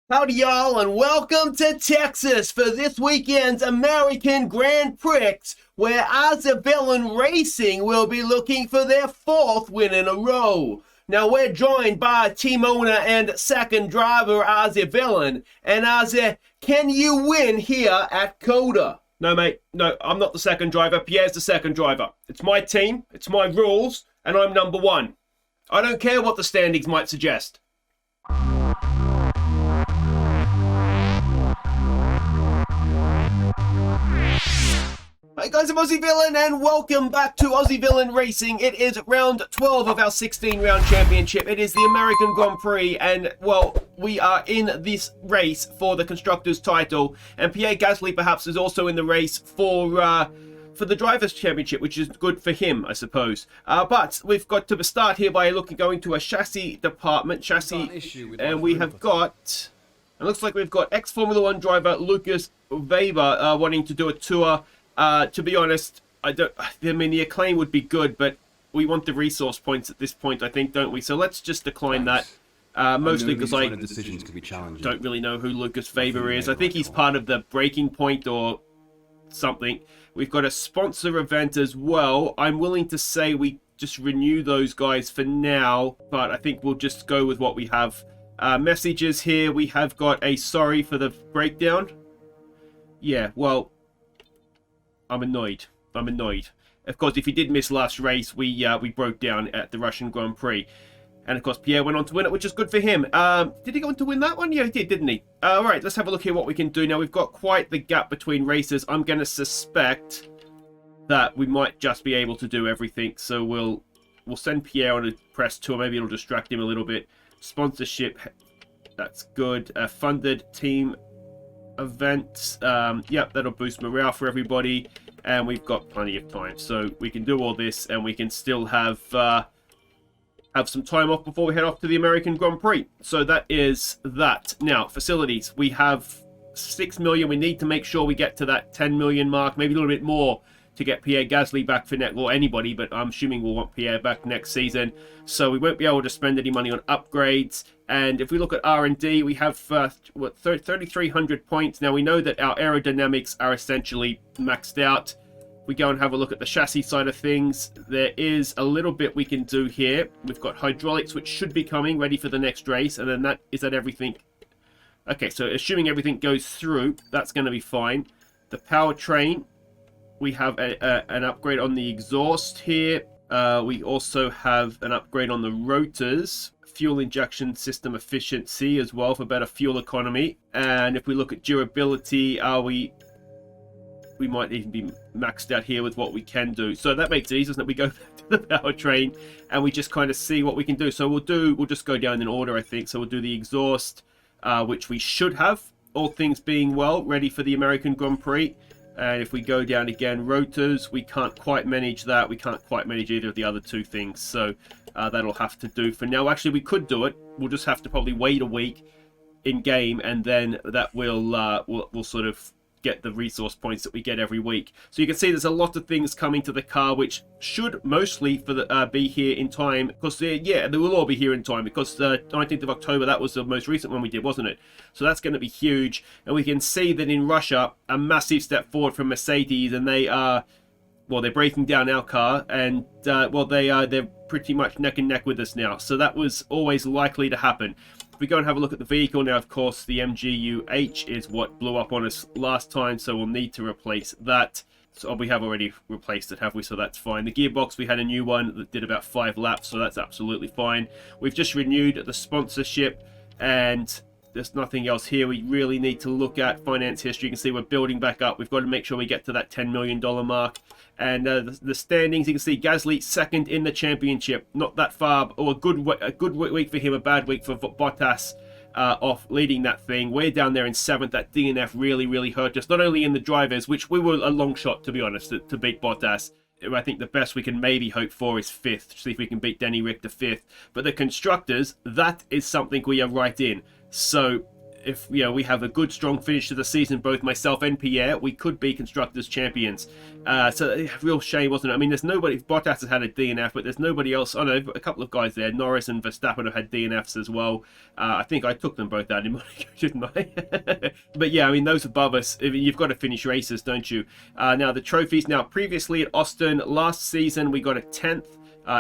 Howdy y'all, and welcome to Texas for this weekend's American Grand Prix, where Aussie Villain Racing will be looking for their fourth win in a row. Now we're joined by team owner and second driver Aussie Villain, and Aussie, can you win here at Coda? No mate, no, I'm not the second driver, Pierre's the second driver. It's my team, it's my rules, and I'm number one. I don't care what the standings might suggest. Hi guys, I'm Aussie Villain and welcome back to Aussie Villain Racing. It is round 12 of our 16-round championship. It is the American Grand Prix and, well, we are in this race for the Constructors' title. And Pierre Gasly perhaps is also in the race for the Drivers' Championship, which is good for him, I suppose. But we've got to start here by going to a chassis department. And we have got... It looks like we've got ex-Formula 1 driver Lucas Weber wanting to do a tour. To be honest, I mean, the acclaim would be good, but we want the resource points at this point, I think, don't we? So let's just decline that. Mostly because I don't really know who Lucas Weber is. I think he's part of the Breaking Point or something. We've got a sponsor event as well. I'm willing to say we just renew those guys for now, but I think we'll just go with what we have. Messages here. We have got a sorry for the breakdown. Yeah, well... I'm annoyed. Of course, if he did miss last race, we broke down at the Russian Grand Prix. And of course, Pierre went on to win it, which is good for him. Did he go on to win that one? Yeah, he did, didn't he? Alright, let's have a look here what we can do. Now, we've got quite the gap between races. I'm going to suspect that we might just be able to do everything. So we'll send Pierre on a press tour. Maybe it'll distract him a little bit. Sponsorship, that's good. Funded team event, yep, that'll boost morale for everybody, and we've got plenty of time, so we can do all this and we can still have some time off before we head off to the American Grand Prix. So that is that. Now, facilities, we have 6 million. We need to make sure we get to that 10 million mark, maybe a little bit more, to get Pierre Gasly back for next, or anybody, but I'm assuming we'll want Pierre back next season. So we won't be able to spend any money on upgrades. And if we look at R&D, we have 3,300 points. Now we know that our aerodynamics are essentially maxed out. We go and have a look at the chassis side of things. There is a little bit we can do here. We've got hydraulics, which should be coming ready for the next race. And then that everything. Okay, so assuming everything goes through, that's going to be fine. The powertrain. We have an upgrade on the exhaust here. We also have an upgrade on the rotors. Fuel injection system efficiency as well for better fuel economy. And if we look at durability, we might even be maxed out here with what we can do. So that makes it easy, doesn't it? We go back to the powertrain and we just kind of see what we can do. So we'll just go down in order, I think. So we'll do the exhaust, which we should have, all things being well, ready for the American Grand Prix. And if we go down again, rotors, we can't quite manage that. We can't quite manage either of the other two things. So that'll have to do for now. Actually, we could do it. We'll just have to probably wait a week in game, and then that will sort of get the resource points that we get every week. So you can see there's a lot of things coming to the car, which should mostly be here in time, because yeah, they will all be here in time, because the 19th of October, that was the most recent one we did, wasn't it? So that's going to be huge. And we can see that in Russia, a massive step forward from Mercedes, and they are, well, they're breaking down our car, and well, they're pretty much neck and neck with us now. So that was always likely to happen. If we go and have a look at the vehicle now, of course, the MGU-H is what blew up on us last time, so we'll need to replace that. So we have already replaced it, have we? So that's fine. The gearbox, we had a new one that did about 5 laps, so that's absolutely fine. We've just renewed the sponsorship, and there's nothing else here we really need to look at. Finance history, you can see we're building back up. We've got to make sure we get to that $10 million mark. And the standings, you can see Gasly second in the championship. Not that far, or a good week for him, a bad week for Bottas off leading that thing. We're down there in 7th. That DNF really hurt us. Not only in the drivers, which we were a long shot, to be honest, to beat Bottas. I think the best we can maybe hope for is 5th. See if we can beat Danny Rick to 5th. But the constructors, that is something we are right in. So if you know we have a good strong finish to the season, both myself and Pierre, we could be constructors champions. So real shame, wasn't it? I mean, there's nobody. Bottas has had a DNF, but there's nobody else. Oh no, a couple of guys there. Norris and Verstappen have had DNFs as well. I think I took them both out in Monaco, didn't I? But yeah, I mean, those above us, I mean, you've got to finish races, don't you? Now the trophies. Now previously at Austin last season we got a 10th.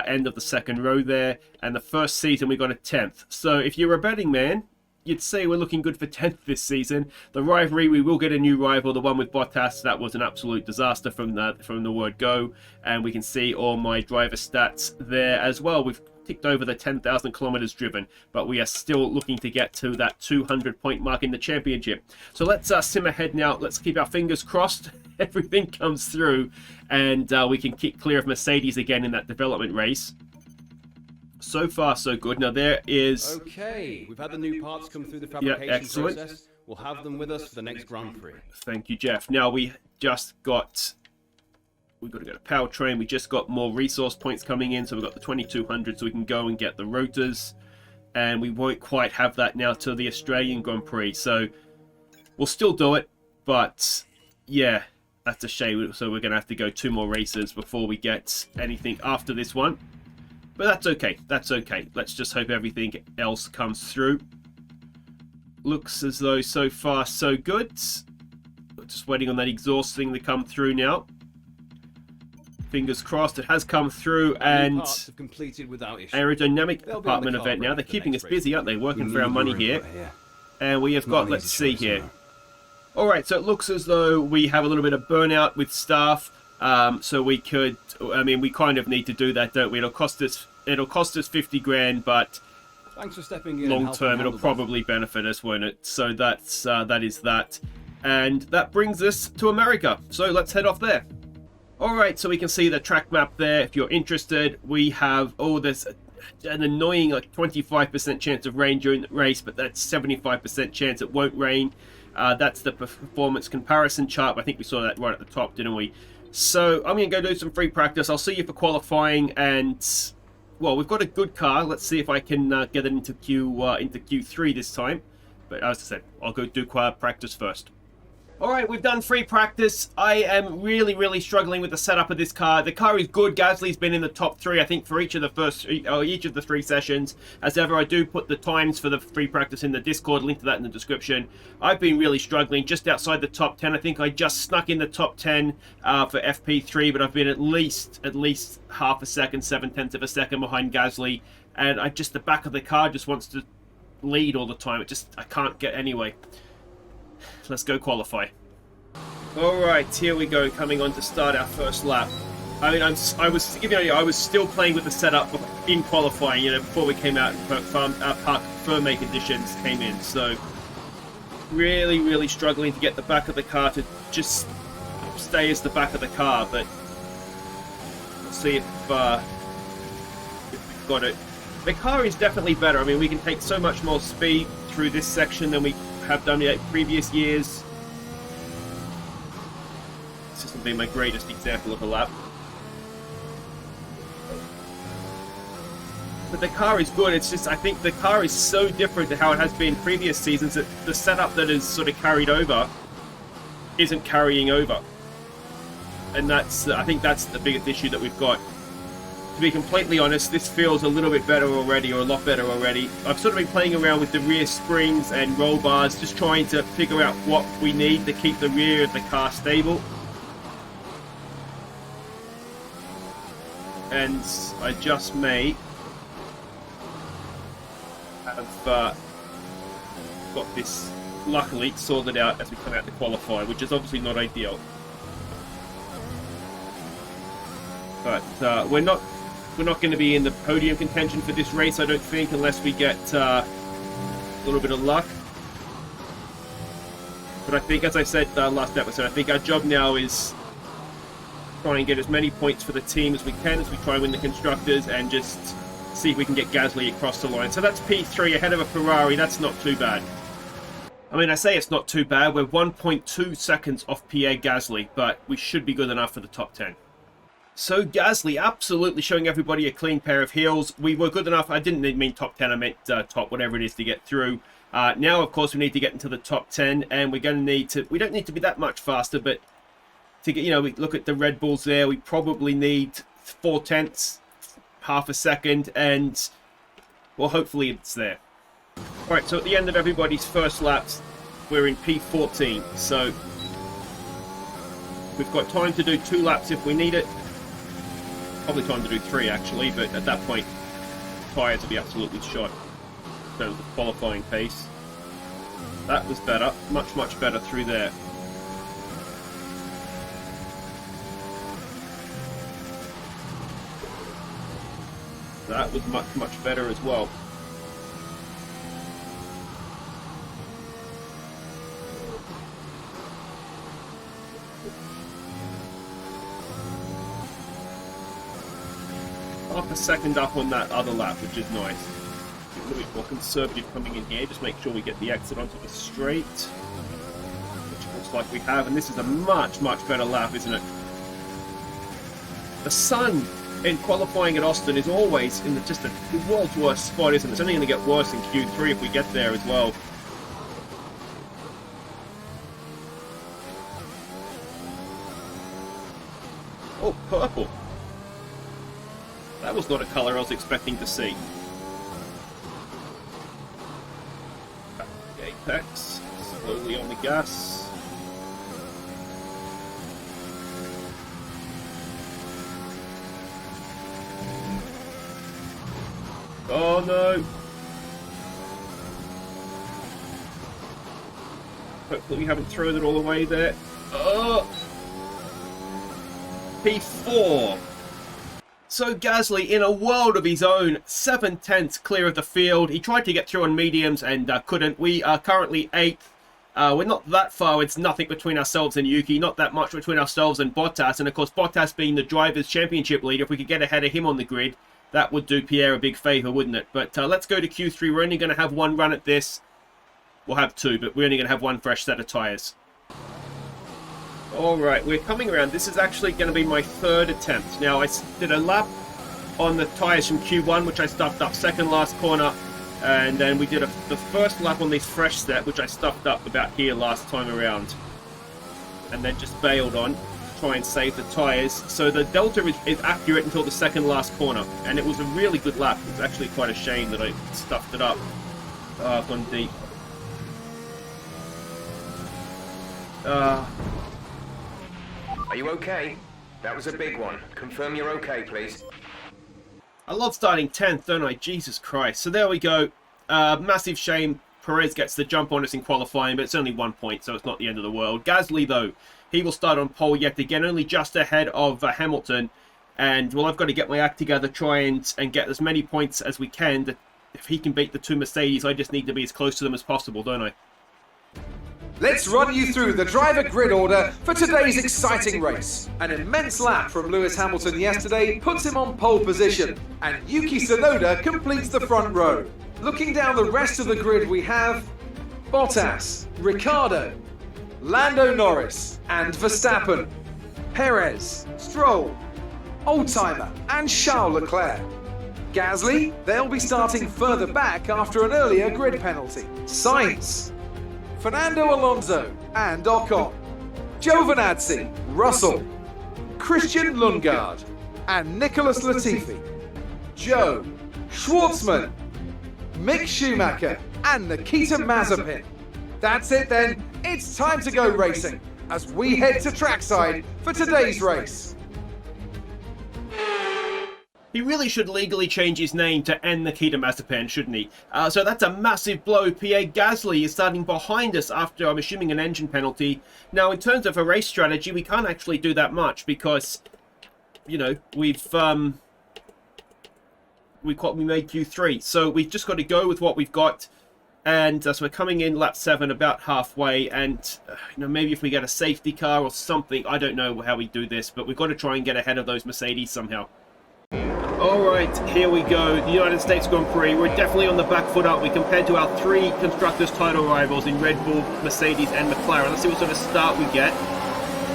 End of the second row there, and the first season we got a 10th. So if you're a betting man, you'd say we're looking good for 10th this season. The rivalry, we will get a new rival, the one with Bottas. That was an absolute disaster from the word go, and we can see all my driver stats there as well. We've ticked over the 10,000 kilometers driven, but we are still looking to get to that 200 point mark in the championship. So let's sim ahead now. Let's keep our fingers crossed everything comes through, and we can kick clear of Mercedes again in that development race. So far, so good. Now there is... Okay, we've had the new parts come through the fabrication process. We'll have them with us for the next Grand Prix. Thank you, Jeff. Now we just got... We've got to go to powertrain. We just got more resource points coming in, so we've got the 2200, so we can go and get the rotors. And we won't quite have that now till the Australian Grand Prix. So we'll still do it, but yeah, that's a shame. So we're going to have to go 2 more races before we get anything after this one. But that's okay. That's okay. Let's just hope everything else comes through. Looks as though so far so good. Just waiting on that exhaust thing to come through now. Fingers crossed, it has come through, and aerodynamic department event now. They're keeping us busy, aren't they? Working for our money here. And we have got, let's see here. Alright, so it looks as though we have a little bit of burnout with staff. So we could, I mean, we kind of need to do that, don't we? It'll cost us 50 grand, but thanks for stepping in. Long term, it'll probably benefit us, won't it? So that's that is that. And that brings us to America. So let's head off there. Alright, so we can see the track map there. If you're interested, we have, there's an annoying like 25% chance of rain during the race, but that's 75% chance it won't rain. That's the performance comparison chart. I think we saw that right at the top, didn't we? So I'm going to go do some free practice. I'll see you for qualifying, and well, we've got a good car. Let's see if I can get it into Q3 this time. But as I said, I'll go do practice first. Alright, we've done free practice. I am really struggling with the setup of this car. The car is good. Gasly's been in the top 3, I think, for each of the 3 sessions. As ever, I do put the times for the free practice in the Discord. Link to that in the description. I've been really struggling, just outside the top 10. I think I just snuck in the top 10 for FP3, but I've been at least half a second, 7/10 of a second behind Gasly. And the back of the car just wants to lead all the time. I can't get anyway. Let's go qualify. Alright, here we go, coming on to start our first lap. I mean, I was still playing with the setup in qualifying, before we came out and Parc Ferme conditions came in. So, really struggling to get the back of the car to just stay as the back of the car. But let's see if we've got it. The car is definitely better. I mean, we can take so much more speed through this section than we have done in previous years. This hasn't been my greatest example of a lap. But the car is good. It's just, I think the car is so different to how it has been previous seasons that the setup that is sort of carried over isn't carrying over. And I think that's the biggest issue that we've got. To be completely honest, this feels a little bit better already, or a lot better already. I've sort of been playing around with the rear springs and roll bars, just trying to figure out what we need to keep the rear of the car stable. And I just may have got this, luckily, sorted out as we come out to qualify, which is obviously not ideal. But we're not going to be in the podium contention for this race, I don't think, unless we get a little bit of luck. But I think, as I said last episode, I think our job now is try and get as many points for the team as we can as we try and win the Constructors, and just see if we can get Gasly across the line. So that's P3 ahead of a Ferrari. That's not too bad. I mean, I say it's not too bad. We're 1.2 seconds off Pierre Gasly, but we should be good enough for the top 10. So Gasly absolutely showing everybody a clean pair of heels. We were good enough. I didn't mean top 10, I meant top whatever it is to get through. Now, of course, we need to get into the top 10, and we're going to need to... We don't need to be that much faster, but to get, you know, we look at the Red Bulls there, we probably need 0.4, half a second, and, well, hopefully it's there. All right, so at the end of everybody's first laps, we're in P14, so we've got time to do 2 laps if we need it. Probably time to do 3, actually, but at that point, tyres will be absolutely shot in terms of qualifying pace. That was better, much better through there. That was much better as well. Half a second up on that other lap, which is nice. A little bit more conservative coming in here. Just make sure we get the exit onto the straight, which looks like we have. And this is a much better lap, isn't it? The sun in qualifying at Austin is always in just the world's worst spot, isn't it? It's only going to get worse in Q3 if we get there as well. Oh, purple. That was not a colour I was expecting to see. Back to the apex, slowly on the gas. Oh no! Hopefully we haven't thrown it all away there. Oh! P4! So Gasly, in a world of his own, 7/10 clear of the field. He tried to get through on mediums and couldn't. We are currently 8th. We're not that far. It's nothing between ourselves and Yuki. Not that much between ourselves and Bottas. And of course, Bottas being the Drivers' Championship leader, if we could get ahead of him on the grid, that would do Pierre a big favour, wouldn't it? But let's go to Q3. We're only going to have 1 run at this. We'll have 2, but we're only going to have 1 fresh set of tyres. Alright, we're coming around. This is actually going to be my 3rd attempt. Now, I did a lap on the tyres from Q1, which I stuffed up 2nd last corner. And then we did the first lap on this fresh set, which I stuffed up about here last time around. And then just bailed on to try and save the tyres. So the delta is accurate until the 2nd last corner. And it was a really good lap. It's actually quite a shame that I stuffed it up. I've gone deep. Are you okay? That was a big one. Confirm you're okay, please. I love starting 10th, don't I? Jesus Christ. So there we go. Massive shame. Perez gets the jump on us in qualifying, but it's only 1 point, so it's not the end of the world. Gasly, though, he will start on pole yet again, only just ahead of Hamilton. And, well, I've got to get my act together, try and get as many points as we can. That if he can beat the 2 Mercedes, I just need to be as close to them as possible, don't I? Let's run you through the driver grid order for today's exciting race. An immense lap from Lewis Hamilton yesterday puts him on pole position, and Yuki Tsunoda completes the front row. Looking down the rest of the grid, we have Bottas, Ricciardo, Lando Norris, and Verstappen, Perez, Stroll, Oldtimer, and Charles Leclerc. Gasly, they'll be starting further back after an earlier grid penalty. Sainz, Fernando Alonso and Ocon, Giovinazzi, Russell, Christian Lundgaard and Nicholas Latifi, Joe, Schwartzman, Mick Schumacher and Nikita Mazepin. That's it then, it's time to go racing as we head to trackside for today's race. He really should legally change his name to N. Nikita Mazepin, shouldn't he? So that's a massive blow. Pierre Gasly is starting behind us after, I'm assuming, an engine penalty. Now, in terms of a race strategy, we can't actually do that much because, you know, we made Q3. So we've just got to go with what we've got. And so we're coming in lap 7, about halfway. And, you know, maybe if we get a safety car or something, I don't know how we do this. But we've got to try and get ahead of those Mercedes somehow. Alright, here we go. The United States Grand Prix. We're definitely on the back foot, aren't we, compared to our 3 Constructors' title rivals in Red Bull, Mercedes and McLaren. Let's see what sort of start we get.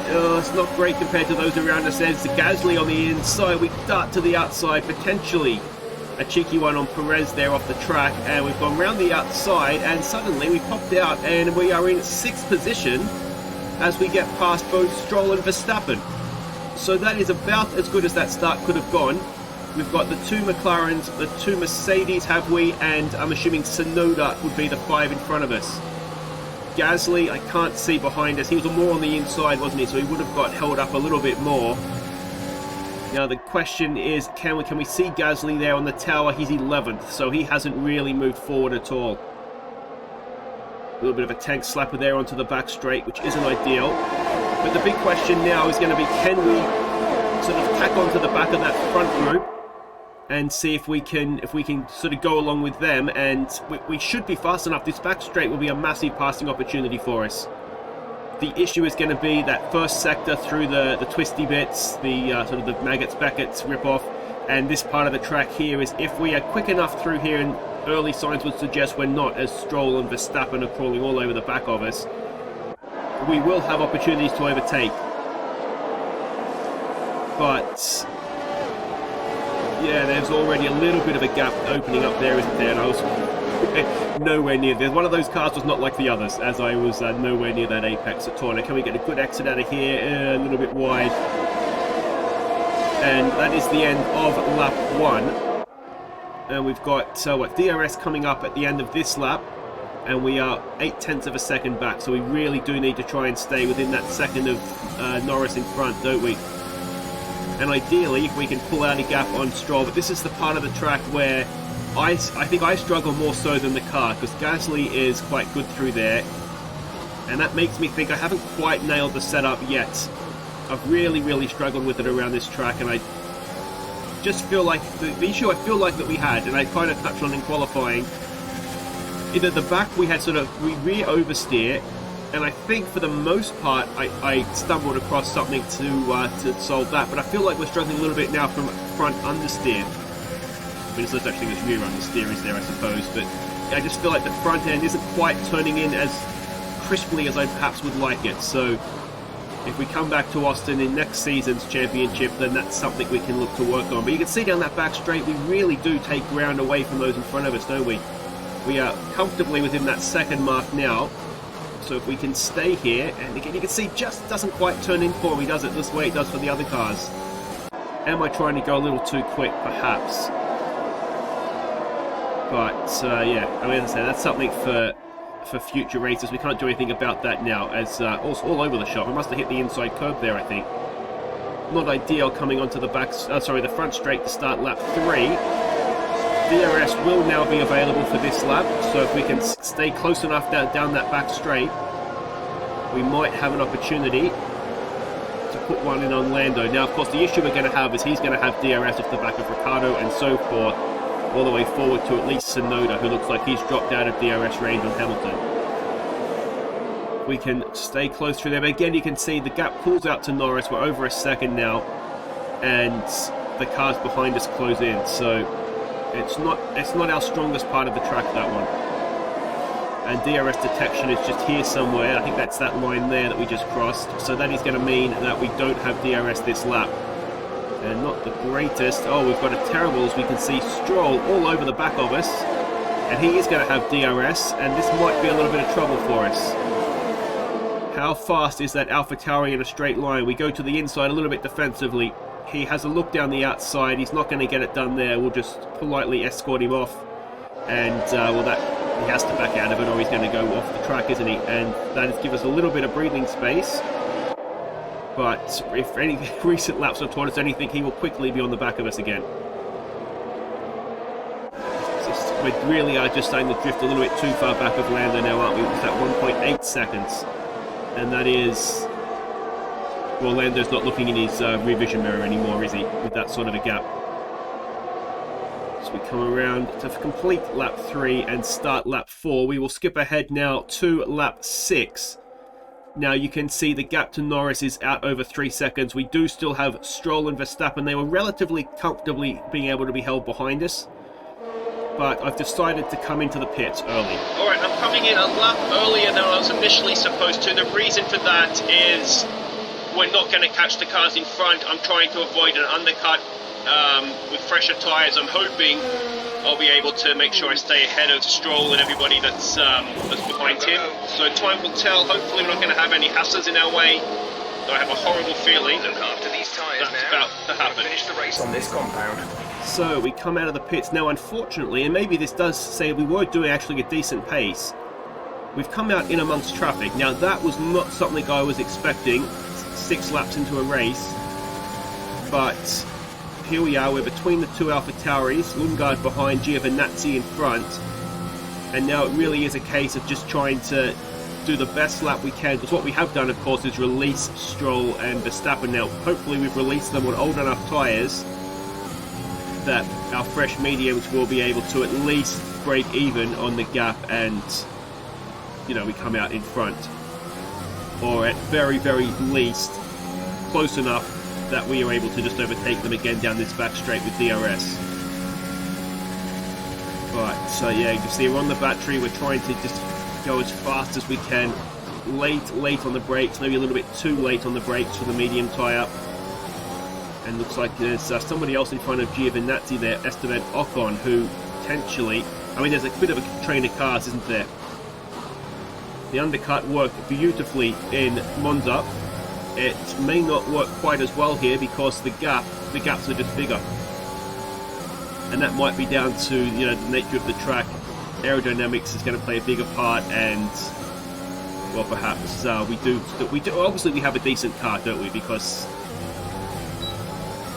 It's not great compared to those around us. There's the Gasly on the inside. We start to the outside, potentially a cheeky one on Perez there off the track, and we've gone round the outside, and suddenly we popped out and we are in 6th position as we get past both Stroll and Verstappen. So that is about as good as that start could have gone. We've got the 2 McLarens, the 2 Mercedes have we, and I'm assuming Tsunoda would be the 5 in front of us. Gasly, I can't see behind us. He was more on the inside, wasn't he? So he would have got held up a little bit more. Now the question is, can we see Gasly there on the tower? He's 11th, so he hasn't really moved forward at all. A little bit of a tank slapper there onto the back straight, which isn't ideal. But the big question now is going to be, can we sort of tack onto the back of that front group and see if we can sort of go along with them, and we should be fast enough. This back straight will be a massive passing opportunity for us. The issue is going to be that first sector through the twisty bits, the sort of the Maggots Beckett's rip-off, and this part of the track here is, if we are quick enough through here, and early signs would suggest we're not, as Stroll and Verstappen are crawling all over the back of us, we will have opportunities to overtake. But yeah, there's already a little bit of a gap opening up there, isn't there? And I was nowhere near there. One of those cars was not like the others, as I was nowhere near that apex at all. Now, can we get a good exit out of here? A little bit wide. And that is the end of lap 1. And we've got DRS coming up at the end of this lap, and we are 0.8 of a second back. So we really do need to try and stay within that second of Norris in front, don't we? And ideally, if we can pull out a gap on Stroll, but this is the part of the track where I think I struggle more so than the car, because Gasly is quite good through there, and that makes me think I haven't quite nailed the setup yet. I've really struggled with it around this track, and I just feel like the issue I feel like that we had, and I kind of touched on in qualifying, either the back we had we rear oversteer, and I think for the most part I stumbled across something to solve that, but I feel like we're struggling a little bit now from front understeer. I mean, it's not actually this rear understeer is there, I suppose, but I just feel like the front end isn't quite turning in as crisply as I perhaps would like it. So if we come back to Austin in next season's championship, then that's something we can look to work on. But you can see down that back straight, we really do take ground away from those in front of us, don't we? We are comfortably within that second mark now. So if we can stay here, and again you can see just doesn't quite turn in for me, does it? This way it does for the other cars. Am I trying to go a little too quick? Perhaps. But yeah, I mean, as I say, that's something for future races. We can't do anything about that now, as all over the shop. We must have hit the inside curb there, I think. Not ideal coming onto the the front straight to start lap 3. DRS will now be available for this lap, so if we can stay close enough down that back straight, we might have an opportunity to put one in on Lando. Now, of course, the issue we're going to have is he's going to have DRS off the back of Ricciardo and so forth, all the way forward to at least Tsunoda, who looks like he's dropped out of DRS range on Hamilton. We can stay close through there, but again, you can see the gap pulls out to Norris. We're over a second now, and the cars behind us close in, so it's not our strongest part of the track, that one. And DRS detection is just here somewhere. I think that's that line there that we just crossed. So that is going to mean that we don't have DRS this lap. And not the greatest. Oh, we've got a terrible, as we can see, Stroll all over the back of us. And he is going to have DRS, and this might be a little bit of trouble for us. How fast is that AlphaTauri in a straight line? We go to the inside a little bit defensively. He has a look down the outside. He's not going to get it done there. We'll just politely escort him off. And, well, he has to back out of it, or he's going to go off the track, isn't he? And that has given us a little bit of breathing space. But if any recent laps have taught us anything, he will quickly be on the back of us again. We really are just starting to drift a little bit too far back of Lando now, aren't we? It's at 1.8 seconds. And that is... Well, Lando's not looking in his rear vision mirror anymore, is he? With that sort of a gap. So we come around to complete lap 3 and start lap 4. We will skip ahead now to lap 6. Now you can see the gap to Norris is out over 3 seconds. We do still have Stroll and Verstappen. They were relatively comfortably being able to be held behind us. But I've decided to come into the pits early. Alright, I'm coming in a lap earlier than I was initially supposed to. The reason for that is we're not going to catch the cars in front. I'm trying to avoid an undercut. with fresher tyres, I'm hoping I'll be able to make sure I stay ahead of Stroll and everybody that's behind him. So time will tell. Hopefully we're not going to have any hassles in our way. Though I have a horrible feeling Look after these tyres that's now. about to happen. Finish the race on this compound. So we come out of the pits. Now unfortunately, and maybe this does say we were doing actually a decent pace, we've come out in amongst traffic. Now that was not something I was expecting 6 laps into a race, but here we are. We're between the two Alpha Tauris, Lundgaard behind, Giovinazzi in front, and now it really is a case of just trying to do the best lap we can, because what we have done of course is release Stroll and Verstappen. Now hopefully we've released them on old enough tyres that our fresh mediums will be able to at least break even on the gap, and you know, we come out in front, or at very least close enough that we are able to just overtake them again down this back straight with DRS. But so yeah, you can see we're on the battery. We're trying to just go as fast as we can. Late on the brakes, maybe a little bit too late on the brakes for the medium tyre. And looks like there's somebody else in front of Giovinazzi there, Esteban Ocon, who potentially, I mean, there's a bit of a train of cars, isn't there? The undercut worked beautifully in Monza. It may not work quite as well here because the gaps are just bigger. And that might be down to, you know, the nature of the track. Aerodynamics is going to play a bigger part, and well, perhaps we do obviously we have a decent car, don't we? Because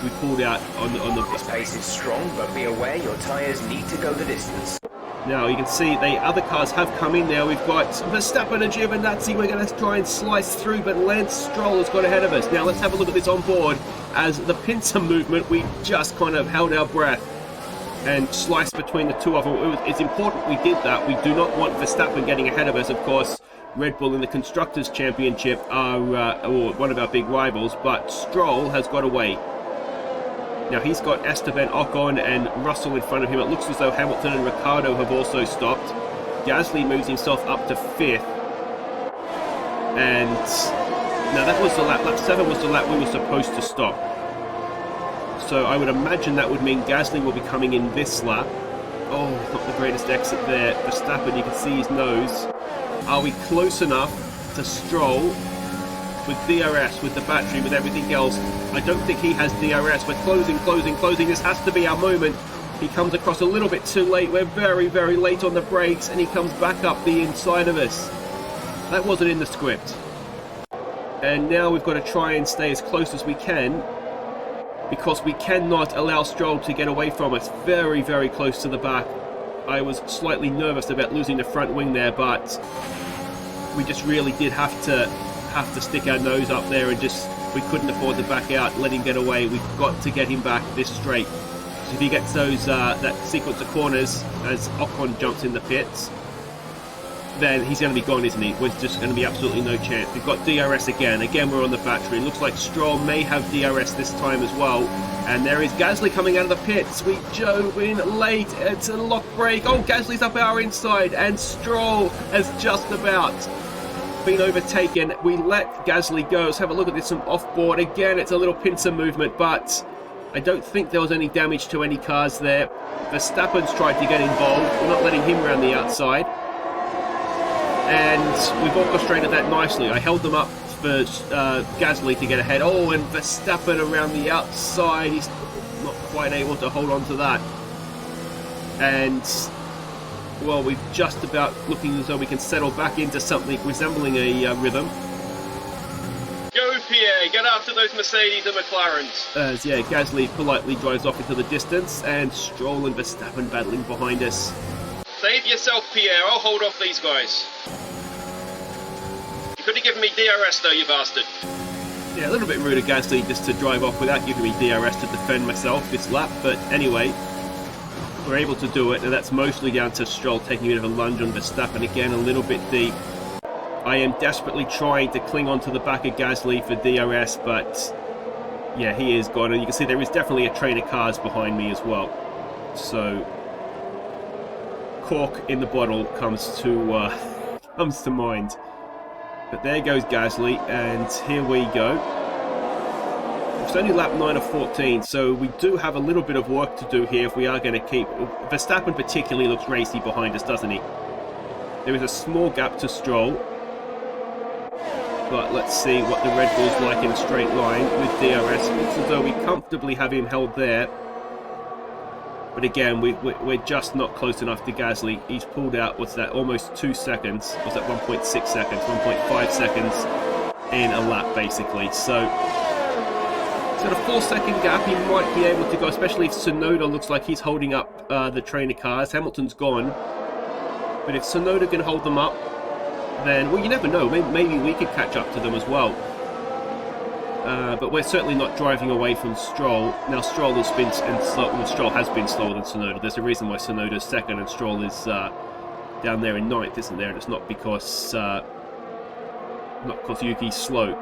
we pulled out on the This pace is strong, but be aware your tyres need to go the distance. Now you can see the other cars have come in now. We've got Verstappen and Giovinazzi. We're going to try and slice through, but Lance Stroll has got ahead of us. Now let's have a look at this on board. As the pincer movement, we just kind of held our breath and sliced between the two of them. It's important we did that. We do not want Verstappen getting ahead of us. Of course, Red Bull in the Constructors' Championship are one of our big rivals, but Stroll has got away. Now he's got Esteban Ocon and Russell in front of him. It looks as though Hamilton and Ricciardo have also stopped. Gasly moves himself up to 5th. And now that was the lap 7 was the lap we were supposed to stop. So I would imagine that would mean Gasly will be coming in this lap. Oh, not the greatest exit there. Verstappen, you can see his nose. Are we close enough to Stroll? With DRS, with the battery, with everything else. I don't think he has DRS. We're closing. This has to be our moment. He comes across a little bit too late. We're very late on the brakes, and he comes back up the inside of us. That wasn't in the script. And now we've got to try and stay as close as we can, because we cannot allow Stroll to get away from us. Very close to the back. I was slightly nervous about losing the front wing there, but we just really did have to stick our nose up there, and we couldn't afford to back out, let him get away. We've got to get him back this straight. So if he gets those that sequence of corners as Ocon jumps in the pits, then he's going to be gone, isn't he? There's just going to be absolutely no chance. We've got DRS again. Again, we're on the battery. Looks like Stroll may have DRS this time as well. And there is Gasly coming out of the pits. We drove in late. It's a lock brake. Oh, Gasly's up our inside, and Stroll has just about been overtaken. We let Gasly go. Let's have a look at this from off-board. Again, it's a little pincer movement, but I don't think there was any damage to any cars there. Verstappen's tried to get involved. We're not letting him around the outside. And we've orchestrated that nicely. I held them up for Gasly to get ahead. Oh, and Verstappen around the outside. He's not quite able to hold on to that. And well, we're just about looking as though we can settle back into something resembling a rhythm. Go, Pierre! Get after those Mercedes and McLarens! As, yeah, Gasly politely drives off into the distance, and Stroll and Verstappen battling behind us. Save yourself, Pierre. I'll hold off these guys. You could have given me DRS, though, you bastard. Yeah, a little bit rude of Gasly just to drive off without giving me DRS to defend myself this lap, but anyway, we're able to do it, and that's mostly down to Stroll taking a bit of a lunge on Verstappen again, a little bit deep. I am desperately trying to cling onto the back of Gasly for DRS, but yeah, he is gone, and you can see there is definitely a train of cars behind me as well. So cork in the bottle comes to mind. But there goes Gasly, and here we go. It's only lap 9 of 14, so we do have a little bit of work to do here if we are going to keep... Verstappen particularly looks racy behind us, doesn't he? There is a small gap to Stroll. But let's see what the Red Bull's like in a straight line with DRS. It looks as though we comfortably have him held there. But again, we're just not close enough to Gasly. He's pulled out, what's that, almost 2 seconds. Was that 1.6 seconds? 1.5 seconds in a lap, basically. So... at a 4-second gap, he might be able to go, especially if Tsunoda looks like he's holding up the trainer cars. Hamilton's gone. But if Tsunoda can hold them up, then, well, you never know. Maybe we could catch up to them as well. But we're certainly not driving away from Stroll. Now, Stroll has been slower than Tsunoda. There's a reason why Tsunoda's second and Stroll is down there in 9th, isn't there? And it's not because Yuki's slow.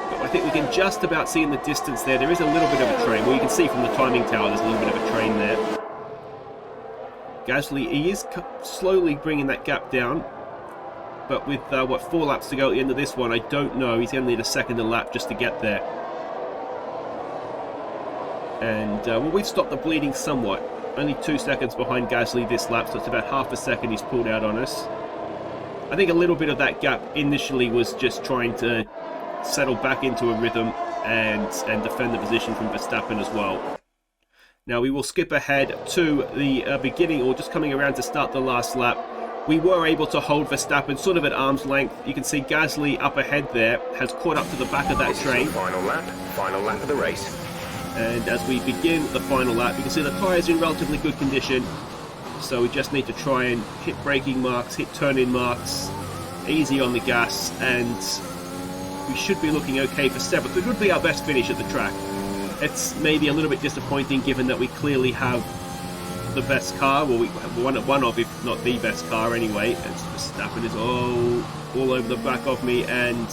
But I think we can just about see in the distance there. There is a little bit of a train. Well, you can see from the timing tower there's a little bit of a train there. Gasly, he is slowly bringing that gap down. But with, 4 laps to go at the end of this one, I don't know. He's going to need a second a lap just to get there. And, well, we've stopped the bleeding somewhat. Only 2 seconds behind Gasly this lap, so it's about half a second he's pulled out on us. I think a little bit of that gap initially was just trying to settle back into a rhythm and defend the position from Verstappen as well. Now we will skip ahead to the beginning, or just coming around to start the last lap. We were able to hold Verstappen sort of at arm's length. You can see Gasly up ahead there has caught up to the back of that train. Final lap of the race. And as we begin the final lap, you can see the tyres in relatively good condition. So we just need to try and hit braking marks, hit turn-in marks, easy on the gas, and we should be looking okay for 7th. It would be our best finish at the track. It's maybe a little bit disappointing given that we clearly have the best car. Well, we have one of, if not the best car anyway. And Verstappen is all over the back of me, and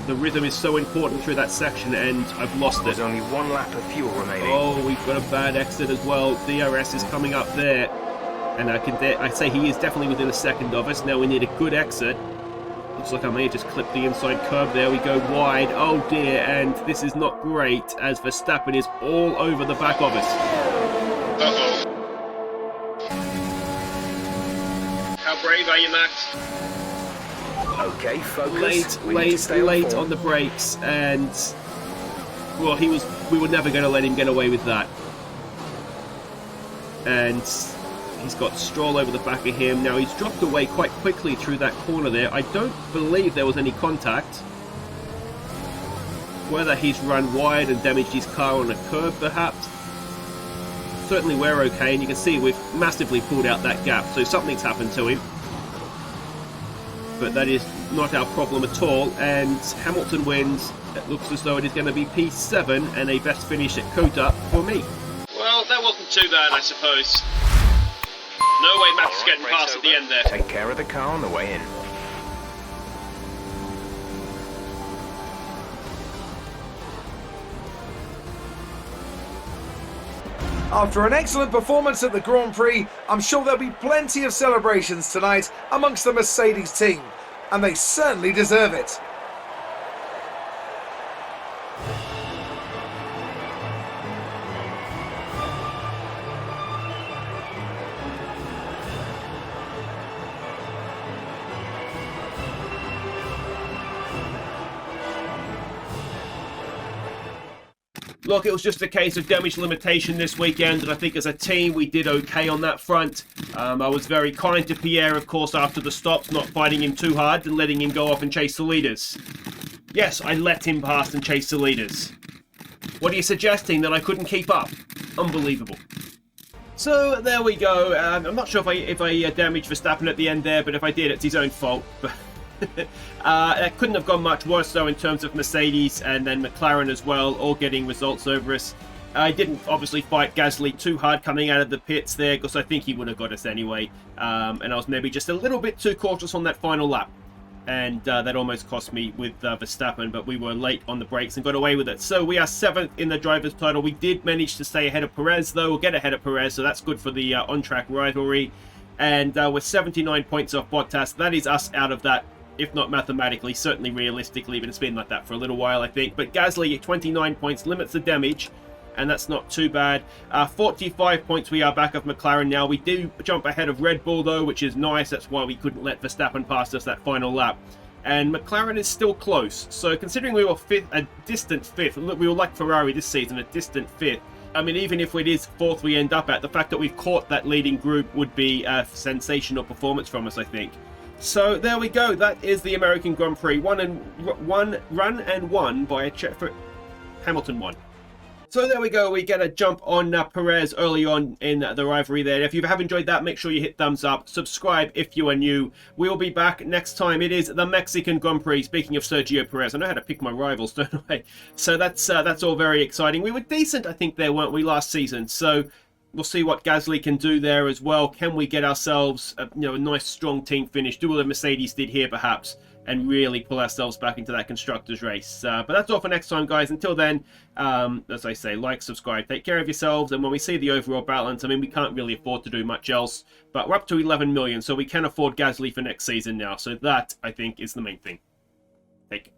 the rhythm is so important through that section, and I've lost it. There's only 1 lap of fuel remaining. Oh, we've got a bad exit as well. DRS is coming up there, and I'd say he is definitely within a second of us. Now we need a good exit. Looks like I may have just clipped the inside curb there. We go wide. Oh dear, and this is not great as Verstappen is all over the back of us. Uh-oh. How brave are you, Max? Okay, focus. Late on the brakes, and well, we were never going to let him get away with that. And he's got Stroll over the back of him. Now he's dropped away quite quickly through that corner there. I don't believe there was any contact. Whether he's run wide and damaged his car on a curb, perhaps. Certainly we're okay, and you can see we've massively pulled out that gap, so something's happened to him. But that is not our problem at all, and Hamilton wins. It looks as though it is going to be P7 and a best finish at Kota for me. Well, that wasn't too bad, I suppose. No way Max is getting past at the end there. Take care of the car on the way in. After an excellent performance at the Grand Prix, I'm sure there'll be plenty of celebrations tonight amongst the Mercedes team, and they certainly deserve it. Look, it was just a case of damage limitation this weekend, and I think as a team we did okay on that front. I was very kind to Pierre, of course, after the stops, not fighting him too hard and letting him go off and chase the leaders. Yes, I let him pass and chase the leaders. What are you suggesting, that I couldn't keep up? Unbelievable. So there we go. I'm not sure if I damaged Verstappen at the end there, but if I did, it's his own fault. It couldn't have gone much worse though in terms of Mercedes and then McLaren as well, all getting results over us. I didn't obviously fight Gasly too hard coming out of the pits there, because I think he would have got us anyway. And I was maybe just a little bit too cautious on that final lap. And that almost cost me with Verstappen, but we were late on the brakes and got away with it. So we are 7th in the driver's title. We did manage to stay ahead of Perez though, or get ahead of Perez, so that's good for the on-track rivalry. And we're 79 points off Bottas. That is us out of that if not mathematically, certainly realistically, but it's been like that for a little while, I think. But Gasly, 29 points, limits the damage, and that's not too bad. 45 points we are back of McLaren now. We do jump ahead of Red Bull, though, which is nice. That's why we couldn't let Verstappen pass us that final lap. And McLaren is still close. So considering we were fifth, a distant fifth, look, we were like Ferrari this season, a distant fifth. I mean, even if it is fourth we end up at, the fact that we've caught that leading group would be a sensational performance from us, I think. So there we go. That is the American Grand Prix. Run and won by Hamilton won. So there we go. We get a jump on Perez early on in the rivalry there. If you have enjoyed that, make sure you hit thumbs up. Subscribe if you are new. We'll be back next time. It is the Mexican Grand Prix. Speaking of Sergio Perez, I know how to pick my rivals, don't I? So that's all very exciting. We were decent, I think, there, weren't we, last season? So we'll see what Gasly can do there as well. Can we get ourselves a nice, strong team finish? Do what the Mercedes did here, perhaps, and really pull ourselves back into that constructors race. But that's all for next time, guys. Until then, as I say, like, subscribe, take care of yourselves, and when we see the overall balance, I mean, we can't really afford to do much else, but we're up to 11 million, so we can afford Gasly for next season now. So that, I think, is the main thing. Take care.